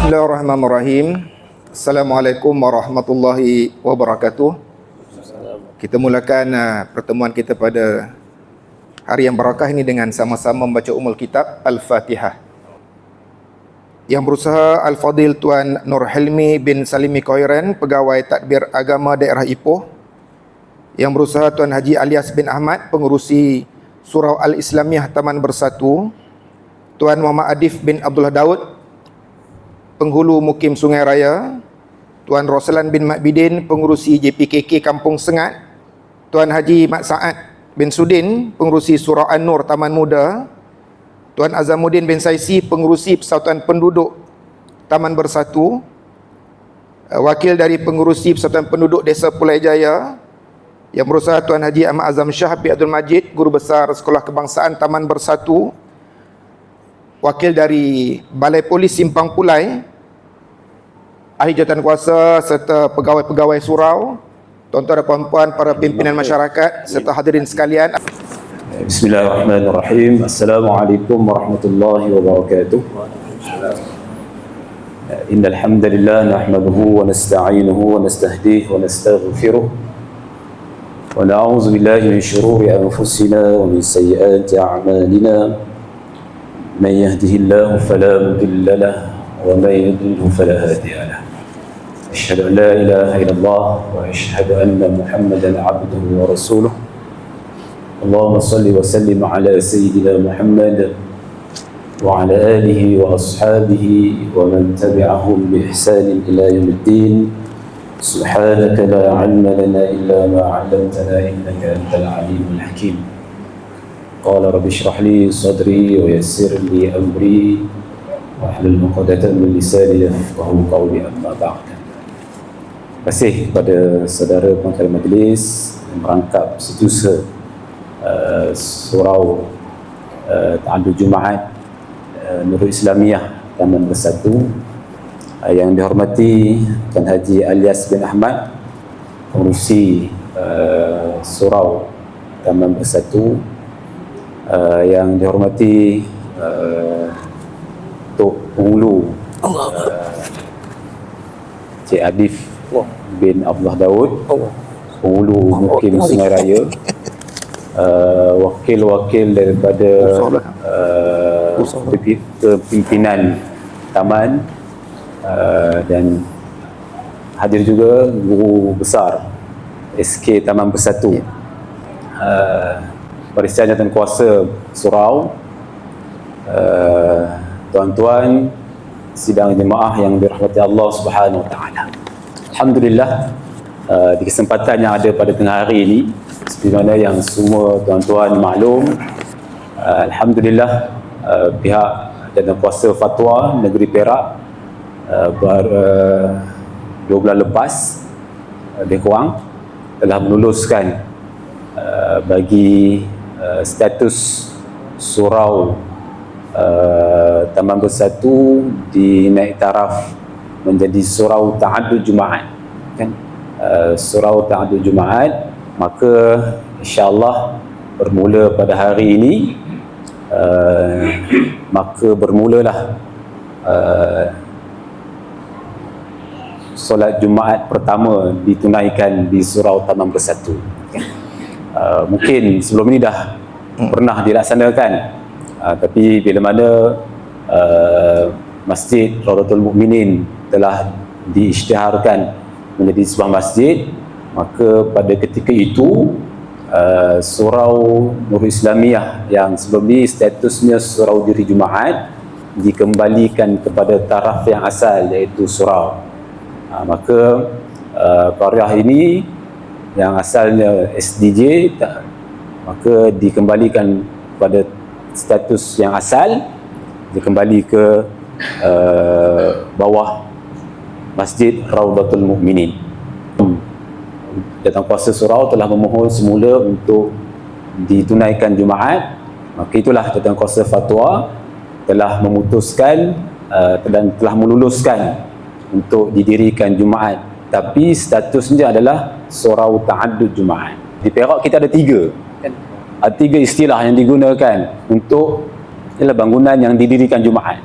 Bismillahirrahmanirrahim. Assalamualaikum warahmatullahi wabarakatuh. Kita mulakan pertemuan kita pada hari yang barakah ini dengan sama-sama membaca Ummul Kitab Al-Fatihah. Yang berusaha Al-Fadil Tuan Nur Helmi bin Salimi Koiren, Pegawai Tadbir Agama Daerah Ipoh. Yang berusaha Tuan Haji Alias bin Ahmad, Pengurusi Surau Al-Islamiyah Taman Bersatu. Tuan Muhammad Adif bin Abdullah Daud, Penghulu Mukim Sungai Raya. Tuan Roslan bin Mat Bidin, Pengurusi JPKK Kampung Sengat. Tuan Haji Mat Saad bin Sudin, Pengurusi Surau An-Nur Taman Muda. Tuan Azamuddin bin Saisi, Pengurusi Persatuan Penduduk Taman Bersatu. Wakil dari Pengurusi Persatuan Penduduk Desa Pulai Jaya. Yang berusaha Tuan Haji Ahmad Azam Shah bin Abdul Majid, Guru Besar Sekolah Kebangsaan Taman Bersatu. Wakil dari Balai Polis Simpang Pulai, ahli jawatan kuasa serta pegawai-pegawai surau, tuan-tuan dan puan-puan, para pimpinan masyarakat serta hadirin sekalian. Bismillahirrahmanirrahim. Assalamualaikum warahmatullahi wabarakatuh. Innal hamdalillah nahmaduhu wa nasta'inuhu wa nastahdihi wa nastaghfiruh wa na'udzu billahi min shururi anfusina wa min sayyiati a'malina. من يهده الله فلا مضل له ومن يضلل فلا هادي له أشهد أن لا إله إلا الله وأشهد أن محمدا عبده ورسوله اللهم صل وسلم على سيدنا محمد وعلى آله وأصحابه ومن تبعهم بإحسان إلى يوم الدين سبحانك لا علم لنا إلا ما علمتنا إنك أنت العليم الحكيم قال رب اشرح لي صدري ويسر لي أمري واحلل عقدة من لساني يفقهوا قولي أما بعد. Terima kasih kepada saudara penghadiri majlis yang merangkap setiausaha Surau Ta'adud Jumaat Nurul Islamiyah Taman Bersatu. Yang dihormati Tuan Haji Alias bin Ahmad, Pengurusi Surau Taman Bersatu. Yang dihormati Tok Penghulu Cik Adif bin Abdullah Daud, Penghulu Mukim Sungai Raya, wakil-wakil daripada pimpinan taman, dan hadir juga Guru Besar SK Taman Bersatu, Barisan Jawatan Kuasa Surau, tuan-tuan sidang jemaah yang dirahmati Allah Subhanahu Wa Taala. Alhamdulillah, di kesempatan yang ada pada tengah hari ini, seperti mana yang semua tuan-tuan maklum, alhamdulillah, pihak Jawatan Kuasa Fatwa Negeri Perak 2 bulan lepas lebih kurang telah meluluskan bagi status surau Taman Bersatu dinaik taraf menjadi surau Ta'adud Jumaat, kan? Surau Ta'adud Jumaat, maka insya-Allah bermula pada hari ini, maka bermulalah solat Jumaat pertama ditunaikan di surau Taman Bersatu. Mungkin sebelum ini dah pernah dilaksanakan, tapi bila mana Masjid Raudatul Mukminin telah diisytiharkan menjadi sebuah masjid, maka pada ketika itu Surau Nurul Islamiyah yang sebelum ini statusnya Surau Diri Jumaat dikembalikan kepada taraf yang asal, iaitu surau. Maka qaryah ini yang asalnya SDJ, maka dikembalikan pada status yang asal, dikembali ke bawah Masjid Raudatul Mukminin. Jawatan Kuasa Surau telah memohon semula untuk ditunaikan Jumaat, maka itulah Jawatan Kuasa Fatwa telah memutuskan dan telah meluluskan untuk didirikan Jumaat, tapi statusnya adalah Surau Ta'adud Jumaat. Di Perak kita ada 3, kan? Ada 3 istilah yang digunakan untuk bangunan yang didirikan Jumaat.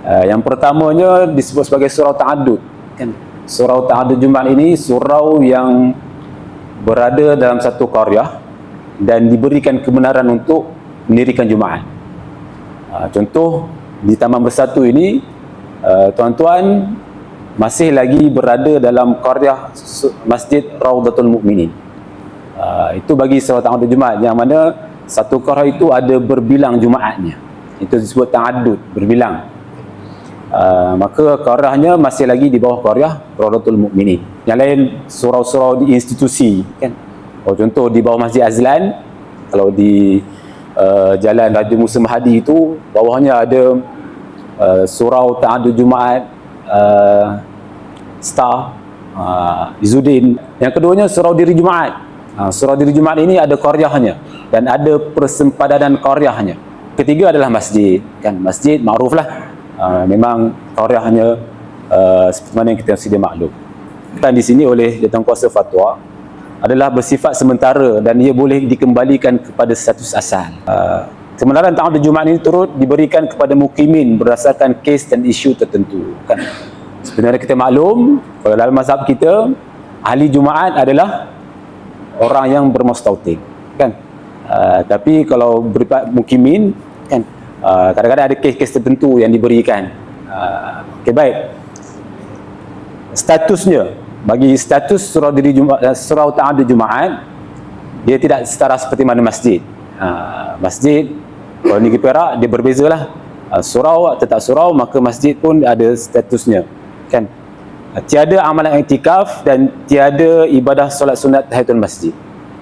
Yang pertamanya disebut sebagai surau ta'addud, kan? Surau ta'addud Jumaat ini surau yang berada dalam satu qaryah dan diberikan kebenaran untuk mendirikan Jumaat. Contoh di Taman Bersatu ini, tuan-tuan masih lagi berada dalam qaryah Masjid Raudatul Mukminin. Itu bagi surau ta'addud Jumaat, yang mana satu qaryah itu ada berbilang Jumaatnya. Itu disebut ta'addud, berbilang. Maka qaryahnya masih lagi di bawah qaryah Raudatul Mukminin. Yang lain surau-surau di institusi, kan? Contoh di bawah Masjid Azlan, kalau di Jalan Raja Musa Mahdi itu bawahnya ada surau ta'addud Jumaat Star Izzuddin. Yang keduanya surau diri Jumaat. Surau diri Jumaat ini ada qaryahnya dan ada persempadanan qaryahnya. Ketiga adalah masjid, kan? Masjid makruflah. Memang qaryahnya seperti mana yang kita sedia maklum. Dan di sini oleh Jawatankuasa Fatwa adalah bersifat sementara dan ia boleh dikembalikan kepada status asal. Kebenaran ta'addud Jumaat ini turut diberikan kepada mukimin berdasarkan kes dan isu tertentu, kan? Sebenarnya kita maklum kalau dalam mazhab kita, ahli Jumaat adalah orang yang bermustautin, kan? Tapi kalau bersifat mukimin, kan, kadang-kadang ada kes-kes tertentu yang diberikan. Okey, baik. Statusnya, bagi status surau diri Jumaat, surau ta'addud Jumaat, dia tidak setara seperti mana masjid. Masjid kalau negeri Perak dia berbezalah. Surau tetap surau, maka masjid pun ada statusnya, kan? Tiada amalan iktikaf dan tiada ibadah solat sunat tahiyatul masjid.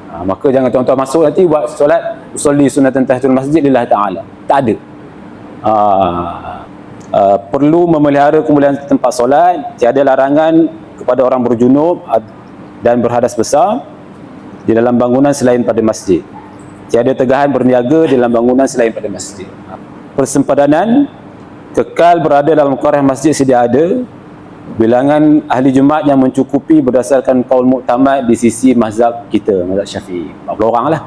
Maka jangan tuan-tuan masuk nanti buat solat usolli sunatan tahiyatul masjid lillahi ta'ala. Tak ada. Perlu memelihara kemuliaan tempat solat, tiada larangan kepada orang berjunub dan berhadas besar di dalam bangunan selain pada masjid. Tiada tegahan berniaga di dalam bangunan selain pada masjid. Persempadanan kekal berada dalam qaryah masjid sedia ada. Bilangan ahli Jumaat yang mencukupi berdasarkan qaul muktamad di sisi mazhab kita, mazhab Syafi'i, 40 orang lah.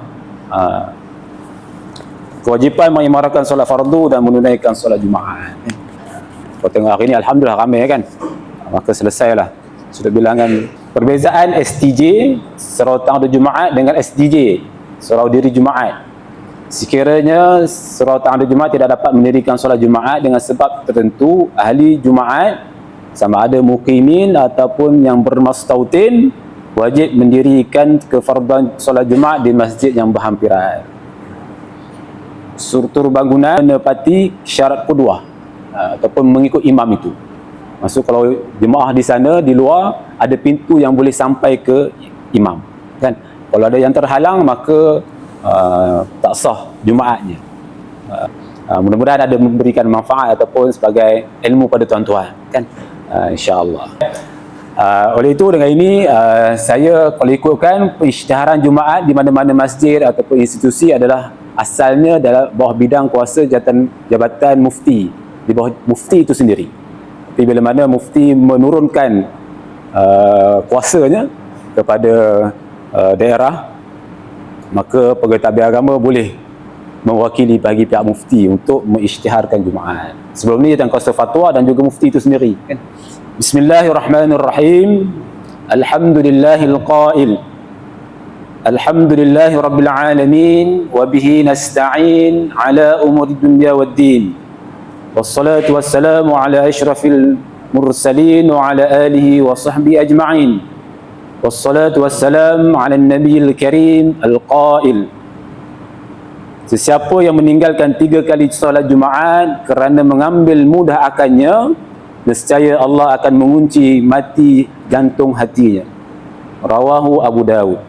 Kewajipan mengimarakan solat fardu dan menunaikan solat Jumaat. Kau tengok hari ni alhamdulillah ramai, kan? Maka selesailah sudah bilangan. Perbezaan STJ surau ta'addud Jumaat dengan SDJ surau diri Jumaat. Sekiranya surau ta'addud Jumaat tidak dapat mendirikan solat Jumaat dengan sebab tertentu, ahli Jumaat sama ada mukimin ataupun yang bermustautin wajib mendirikan kefarduan solat Jumaat di masjid yang berhampiran. Struktur bangunan menepati syarat qudwah ataupun mengikut imam itu. Maksud kalau jemaah di sana, di luar ada pintu yang boleh sampai ke imam, kan? Kalau ada yang terhalang, maka tak sah Jumaatnya. Mudah-mudahan ada memberikan manfaat ataupun sebagai ilmu pada tuan-tuan, kan? InsyaAllah. Oleh itu dengan ini saya kalau ikutkan pengisytiharan Jumaat di mana-mana masjid ataupun institusi adalah asalnya dalam bawah bidang kuasa jabatan mufti, di bawah mufti itu sendiri. Tapi bila mana mufti menurunkan kuasanya kepada daerah, maka pegawai tabligh agama boleh mewakili bagi pihak mufti untuk mengisytiharkan Jumaat. Sebelum ni Jawatankuasa Fatwa dan juga mufti itu sendiri, kan? Bismillahirrahmanirrahim. Alhamdulillahil qail. Alhamdulillahi rabbil alamin wa bihi nasta'in ala umuri dunya waddin. Wassalatu wassalamu ala asyrafil mursalin wa ala alihi wa sahbihi ajma'in. Wassalatu wassalamu ala nabiyil karim al-qail. Sesiapa yang meninggalkan 3 kali solat Jumaat kerana mengambil mudah akannya, nescaya Allah akan mengunci mati jantung hatinya. Rawahu Abu Dawud.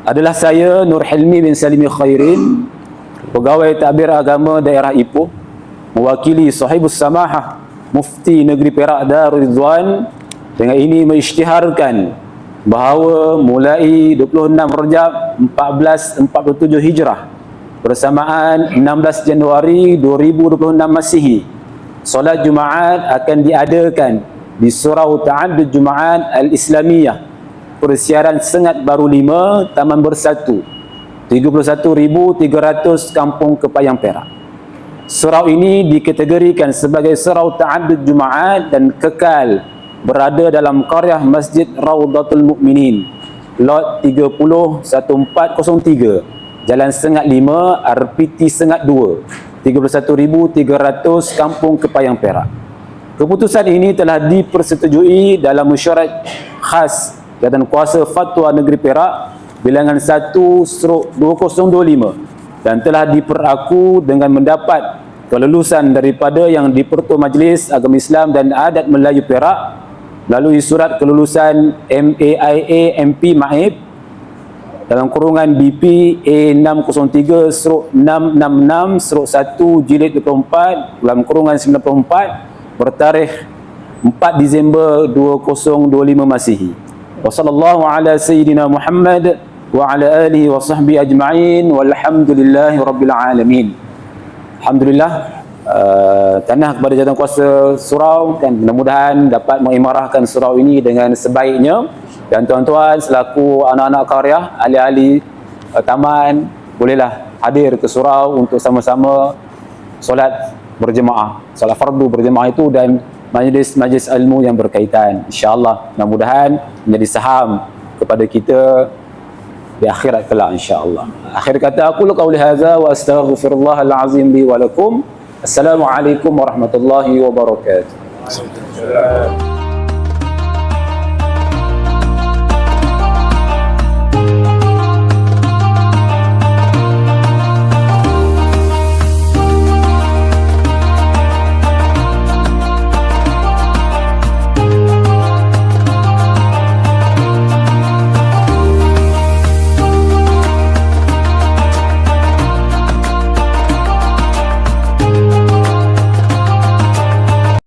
Adalah saya Nur Hilmi bin Salimi Khairin, pegawai takbir agama daerah Ipoh, mewakili Sahibus Samahah Mufti Negeri Perak Darul Ridwan, dengan ini mengisytiharkan bahawa mulai 26 Rejab 1447 Hijrah bersamaan 16 Januari 2026 Masihi, solat Jumaat akan diadakan di Surau Ta'addud Jumaat Al-Islamiyah, Persiaran Sengat Baru 5, Taman Bersatu, 31,300 Kampung Kepayang Perak. Surau ini dikategorikan sebagai surau ta'addud Jumaat dan kekal berada dalam qaryah Masjid Raudatul Mukminin, lot 301403, Jalan Sengat 5, RPT Sengat 2, 31,300 Kampung Kepayang, Perak. Keputusan ini telah dipersetujui dalam mesyuarat khas Jabatan Kuasa Fatwa Negeri Perak bilangan 1/2025 dan telah diperaku dengan mendapat kelulusan daripada Yang di-Pertua Majlis Agama Islam dan Adat Melayu Perak melalui surat kelulusan MAIA MP Maib dalam kurungan BP A603/666/1 jilid 24 dalam kurungan 94 bertarikh 4 Disember 2025 Masihi. Wassallallahu ala sayyidina Muhammad wa ala alihi wa sahbihi ajma'in walhamdulillahi rabbil alamin. Alhamdulillah, tanah kepada jawatan kuasa surau dan mudah-mudahan dapat mengimarahkan surau ini dengan sebaiknya, dan tuan-tuan selaku anak-anak qaryah, ahli-ahli taman bolehlah hadir ke surau untuk sama-sama solat berjemaah, solat fardu berjemaah itu dan majlis-majlis ilmu yang berkaitan. InsyaAllah mudah-mudahan menjadi saham kepada kita di akhirat kelak insya-Allah. Akhir kata aku qauli hadza wa astaghfirullahal azim li wa lakum. Assalamualaikum warahmatullahi wabarakatuh.